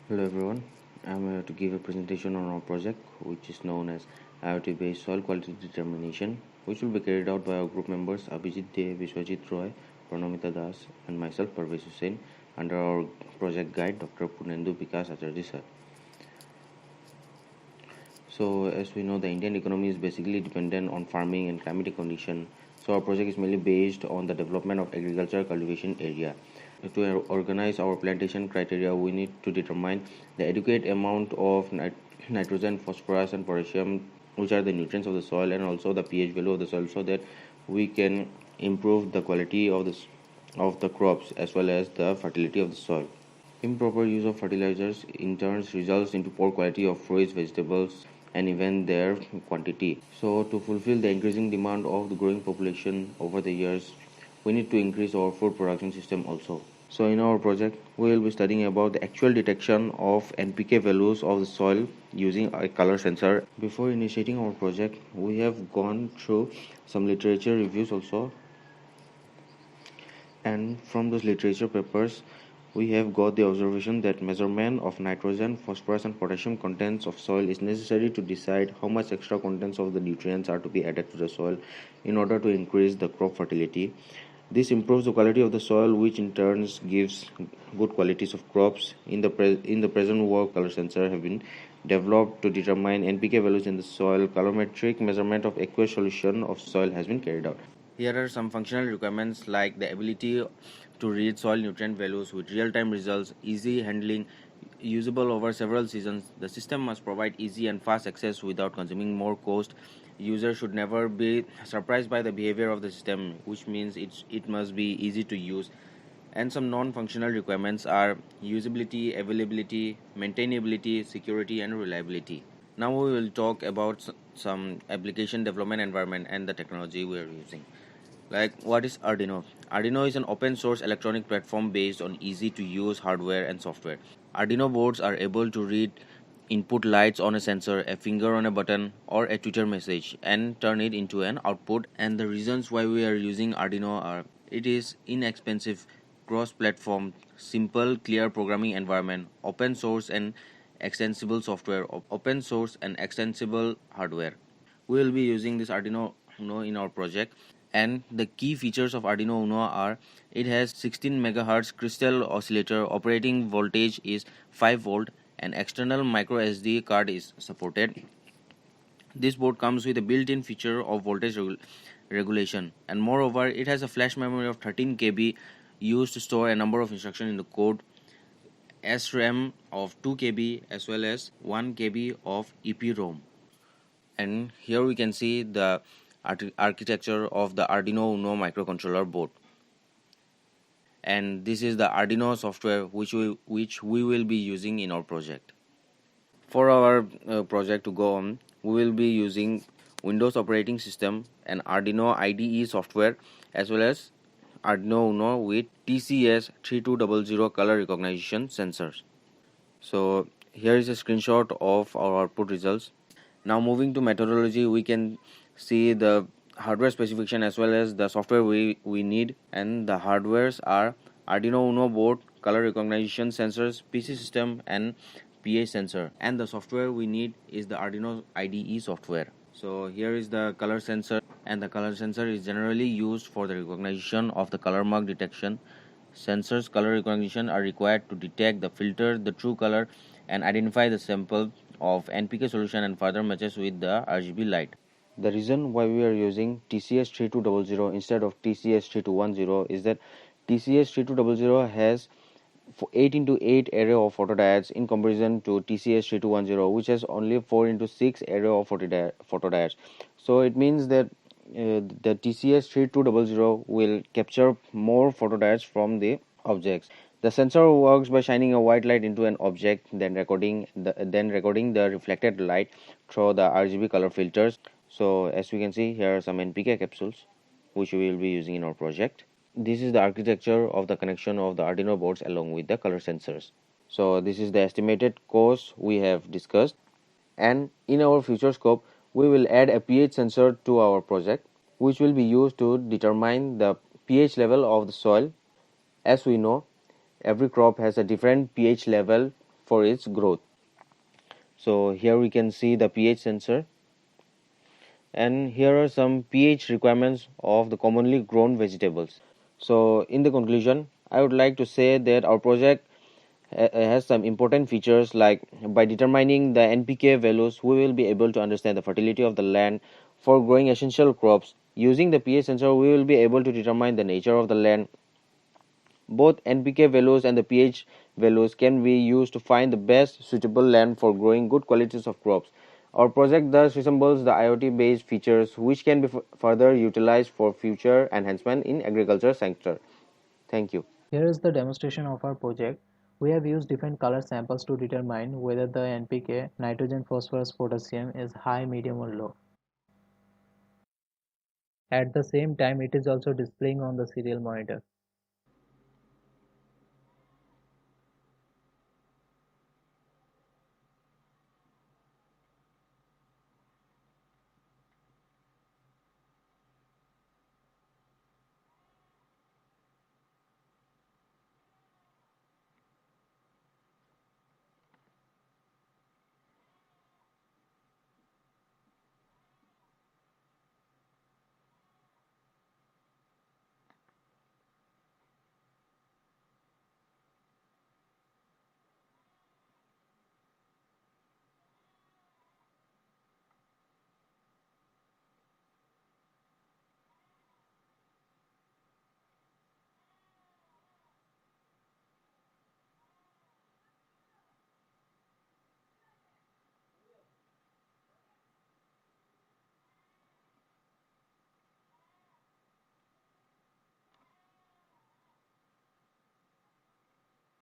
Hello everyone, I'm here to give a presentation on our project which is known as IOT based soil quality determination, which will be carried out by our group members Abhijit De, Vishwajit Roy, Pranamita Das and myself Parvez Hussain under our project guide Dr. Punendu Vikas Acharya sir. So as we know, the Indian economy is basically dependent on farming and climatic condition. So our project is mainly based on the development of agriculture cultivation area. To organize our plantation criteria, we need to determine the adequate amount of nitrogen, phosphorus and potassium, which are the nutrients of the soil, and also the pH value of the soil, so that we can improve the quality of the crops as well as the fertility of the soil. Improper use of fertilizers in turn results into poor quality of fruits, vegetables, and even their quantity. So, to fulfill the increasing demand of the growing population over the years, we need to increase our food production system also. So, in our project, we will be studying about the actual detection of NPK values of the soil using a color sensor. Before initiating our project, we have gone through some literature reviews also, and from those literature papers we have got the observation that measurement of nitrogen, phosphorus and potassium contents of soil is necessary to decide how much extra contents of the nutrients are to be added to the soil in order to increase the crop fertility. This improves the quality of the soil, which in turn gives good qualities of crops. In the present work, color sensor have been developed to determine NPK values in the soil. Colorimetric measurement of aqueous solution of soil has been carried out. Here are some functional requirements like the ability to read soil nutrient values with real-time results, easy handling, usable over several seasons. The system must provide easy and fast access without consuming more cost. User should never be surprised by the behavior of the system, which means it must be easy to use. And some non-functional requirements are usability, availability, maintainability, security, and reliability. Now we will talk about some application development environment and the technology we are using. Like, what is Arduino? Arduino is an open source electronic platform based on easy to use hardware and software. Arduino boards are able to read input lights on a sensor, a finger on a button, or a Twitter message and turn it into an output. And the reasons why we are using Arduino are: it is inexpensive, cross platform, simple, clear programming environment, open source and extensible software, open source and extensible hardware. We will be using this Arduino Uno in our project, and the key features of Arduino Uno are: it has 16 MHz crystal oscillator, operating voltage is 5 volt, and external micro SD card is supported. This board comes with a built-in feature of voltage regulation, and moreover it has a flash memory of 13 KB used to store a number of instructions in the code, SRAM of 2 KB as well as 1 KB of EPROM. And here we can see the architecture of the Arduino Uno microcontroller board. And this is the Arduino software which we will be using in our project. For our project to go on, we will be using Windows operating system and Arduino IDE software, as well as Arduino Uno with TCS 3200 color recognition sensors. So here is a screenshot of our output results. Now moving to methodology, we can see the hardware specification as well as the software we need, and the hardwares are Arduino Uno board, color recognition sensors, PC system and pH sensor, and the software we need is the Arduino IDE software. So here is the color sensor, and the color sensor is generally used for the recognition of the color mark detection. Sensors color recognition are required to detect the filter, the true color, and identify the sample of NPK solution and further matches with the RGB light. The reason why we are using TCS 3200 instead of TCS 3210 is that TCS 3200 has 8 into 8 array of photodiodes in comparison to TCS 3210, which has only 4 into 6 array of photodiodes. So it means that the TCS 3200 will capture more photodiodes from the objects. The sensor works by shining a white light into an object, then recording the reflected light through the RGB color filters. So as we can see, here are some NPK capsules which we will be using in our project. This is the architecture of the connection of the Arduino boards along with the color sensors. So this is the estimated cost we have discussed, and in our future scope we will add a pH sensor to our project, which will be used to determine the pH level of the soil. As we know, every crop has a different pH level for its growth. So here we can see the pH sensor, and here are some pH requirements of the commonly grown vegetables. So in the conclusion, I would like to say that our project has some important features, like by determining the NPK values we will be able to understand the fertility of the land for growing essential crops. Using the pH sensor we will be able to determine the nature of the land. Both NPK values and the pH values can be used to find the best suitable land for growing good qualities of crops. Our project thus resembles the IoT based features which can be further utilized for future enhancement in agriculture sector. Thank you. Here is the demonstration of our project. We have used different color samples to determine whether the NPK, nitrogen, phosphorus, potassium is high, medium or low. At the same time, it is also displaying on the serial monitor.